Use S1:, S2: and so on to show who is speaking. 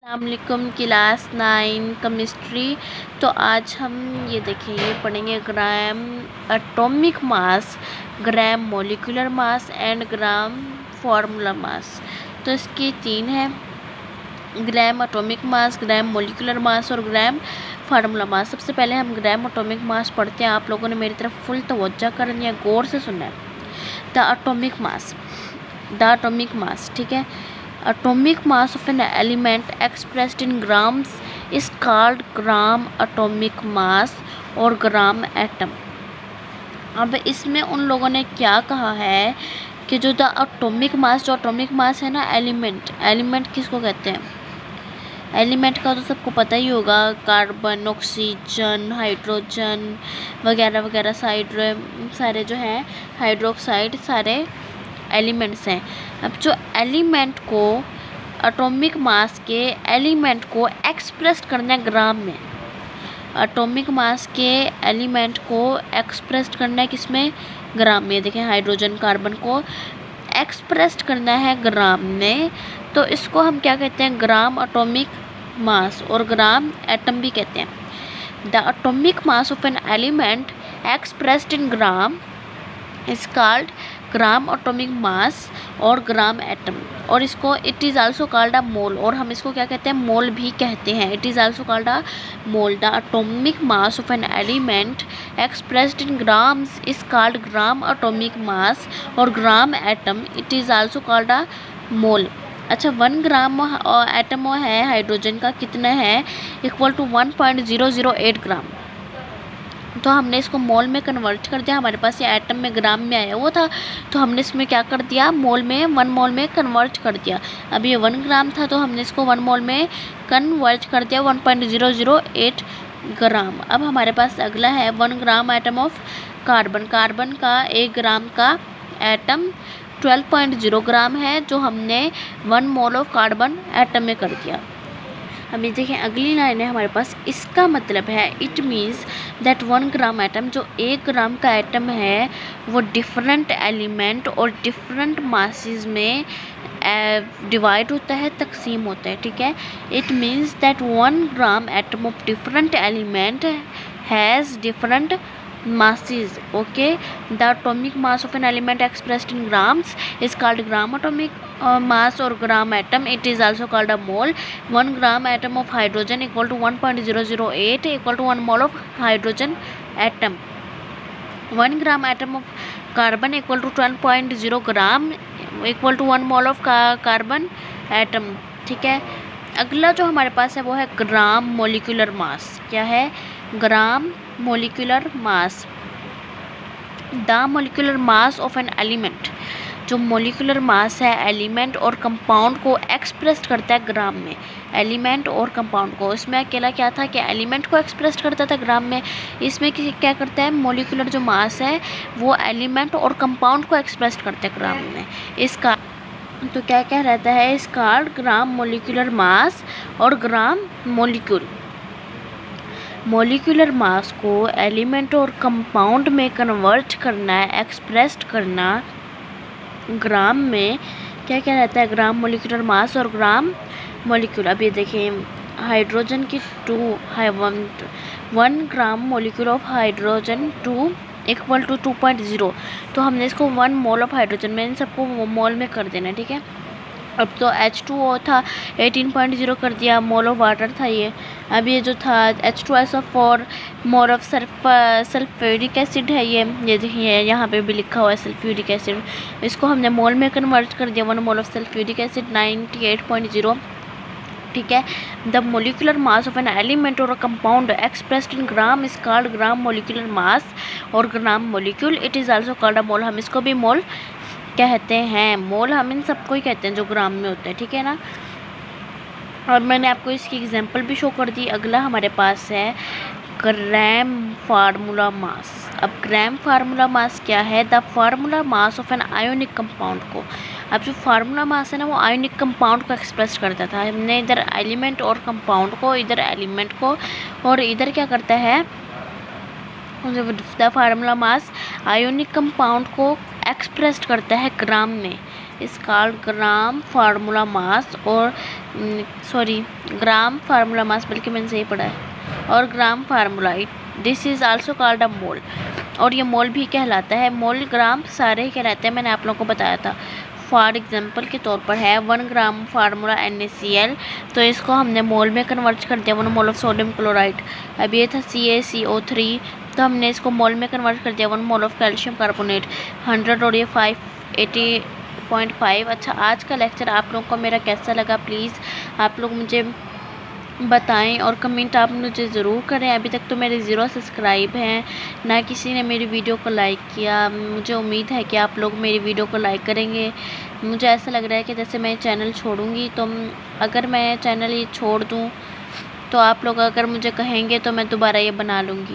S1: अस्सलामुअलैकुम class 9 chemistry. तो आज हम ये देखेंगे पढ़ेंगे ग्राम atomic mass, gram molecular mass and gram formula mass. तो इसके तीन हैं, ग्राम एटॉमिक मास, ग्राम मॉलिक्यूलर मास और ग्राम फार्मूला मास। सबसे पहले हम ग्राम एटॉमिक मास पढ़ते हैं। आप लोगों ने मेरी तरफ फुल तवज्जो करनी है, गौर से सुनना है। द एटॉमिक मास, ठीक है। Atomic mass of an element expressed in grams is called gram atomic mass और ग्राम एटम। अब इसमें उन लोगों ने क्या कहा है कि जो एटॉमिक मास है ना, एलिमेंट किसको कहते हैं? एलिमेंट का तो सबको पता ही होगा, कार्बन, ऑक्सीजन, हाइड्रोजन वगैरह वगैरह, सारे जो हैं हाइड्रोक्साइड, सारे एलिमेंट्स हैं। अब जो एलिमेंट को, एटॉमिक मास के एलिमेंट को एक्सप्रेस करना है ग्राम में, एटॉमिक मास के एलिमेंट को एक्सप्रेस करना है किसमें? ग्राम में। देखें, हाइड्रोजन, कार्बन को एक्सप्रेस करना है ग्राम में, तो इसको हम क्या कहते हैं? ग्राम एटॉमिक मास और ग्राम एटम भी कहते हैं। The atomic mass of an element expressed in gram is called gram atomic mass और ग्राम एटम। और इसको it is also called a mole, और हम इसको क्या कहते हैं? मोल भी कहते हैं। It is also called a mole. The atomic mass of an element expressed in grams is called gram atomic mass और gram atom. It is also called a mole. अच्छा, 1 ग्राम एटम है हाइड्रोजन का, कितना है? Equal to 1.008 gram. तो हमने इसको मोल में कन्वर्ट कर दिया। हमारे पास ये एटम में ग्राम में आया हुआ था, तो हमने इसमें क्या कर दिया? मोल में, 1 मोल में कन्वर्ट कर दिया। अब ये 1 ग्राम था, तो हमने इसको 1 मोल में कन्वर्ट कर दिया, 1.008 ग्राम। अब हमारे पास अगला है 1 gram atom of carbon. Carbon का 1 ग्राम का एटम 12.0 ग्राम है, जो हमने 1 मोल ऑफ कार्बन एटम में कर दिया। अभी देखें, अगली लाइन है हमारे पास। इसका मतलब है, it means that 1 gram atom, जो 1 ग्राम का एटम है, वो डिफरेंट एलिमेंट और डिफरेंट मासेस में डिवाइड होता है, तकसीम होता है, ठीक है। It means that 1 gram atom of different element has different masses. Okay, the atomic mass of an element expressed in grams is called gram atomic mass or gram atom. It is also called a mole. 1 gram atom of hydrogen equal to 1.008 equal to 1 mole of hydrogen atom. 1 gram atom of carbon equal to 12.0 gram equal to 1 mole of carbon atom, ठीक है। अगला जो हमारे पास है वो है ग्राम molecular मास। क्या है? ग्राम molecular mass. The molecular mass of an element, जो मोलिकुलर मास है एलिमेंट और कंपाउंड को एक्सप्रेस करता है ग्राम में। एलिमेंट और कंपाउंड को, इसमें अकेला क्या था कि एलिमेंट को एक्सप्रेस करता था ग्राम में, इसमें क्या करता है? मोलिकुलर जो मास है वो एलिमेंट और कंपाउंड को एक्सप्रेस करता है ग्राम में। इसका तो क्या क्या रहता है? इसका ग्राम मोलिकुलर मास और ग्राम मोलिकुलर मास को एलिमेंट और कंपाउंड में कन्वर्ट करना है, एक्सप्रेस्ड करना ग्राम में। क्या क्या रहता है? ग्राम मोलिकुलर मास और ग्राम मोलिक्यूल। अब ये देखें, हाइड्रोजन की 1 gram molecule of hydrogen 2 equal to 2.0। तो हमने इसको 1 मोल ऑफ हाइड्रोजन में, इन सबको मोल में कर देना, ठीक है। अब तो H2O था, 18.0 कर दिया, मोल ऑफ वाटर था ये। अब ये जो था H2SO4 mole of sulphuric acid है ये देखिए यहाँ पे भी लिखा हुआ है सल्फ्यूरिक एसिड। इसको हमने मोल में कन्वर्ट कर दिया, 1 मोल ऑफ सल्फ्यूरिक एसिड 98.0, ठीक है। The molecular mass of an element और compound expressed in gram is called gram molecular mass और gram molecule. It is also called a mole. हम इसको भी मोल कहते हैं। मोल हम इन सबको ही कहते हैं जो ग्राम में होता है, ठीक है ना। और मैंने आपको इसकी एग्जांपल भी शो कर दी। अगला हमारे पास है ग्राम फार्मूला मास। अब ग्राम फार्मूला मास क्या है? The formula mass of an ionic compound को, अब जो फार्मूला मास है ना, वो आयोनिक कंपाउंड को एक्सप्रेस करता था। हमने इधर एलिमेंट और कंपाउंड को, इधर एलिमेंट को, और इधर क्या करता है? The formula mass ionic compound को एक्सप्रेस करता है ग्राम में, is called gram formula mass और ग्राम फार्मूला मास, बल्कि मैंने सही पढ़ा है, और gram formula this is also called a mole, और ये मोल भी कहलाता है। मोल ग्राम सारे ही कहलाते हैं, मैंने आप लोगों को बताया था। फॉर एग्जांपल के तौर पर है 1 ग्राम फार्मूला NaCl, तो इसको हमने मोल में कन्वर्ट कर दिया, 1 मोल ऑफ सोडियम क्लोराइड। अब ये था CaCO3, तो हमने इसको मोल में कन्वर्ट कर दिया, 1 मोल ऑफ कैल्शियम कार्बोनेट 100, और ये 580.5। अच्छा, आज का लेक्चर आप लोगों को मेरा कैसा लगा प्लीज़ आप लोग मुझे बताएं, और कमेंट आप मुझे ज़रूर करें। अभी तक तो मेरे 0 सब्सक्राइब हैं, ना किसी ने मेरी वीडियो को लाइक किया। मुझे उम्मीद है कि आप लोग मेरी वीडियो को लाइक करेंगे। मुझे ऐसा लग रहा है कि जैसे मैं चैनल छोड़ूंगी, तो अगर मैं चैनल ये छोड़ दूँ तो आप लोग अगर मुझे कहेंगे तो मैं दोबारा ये बना लूँगी।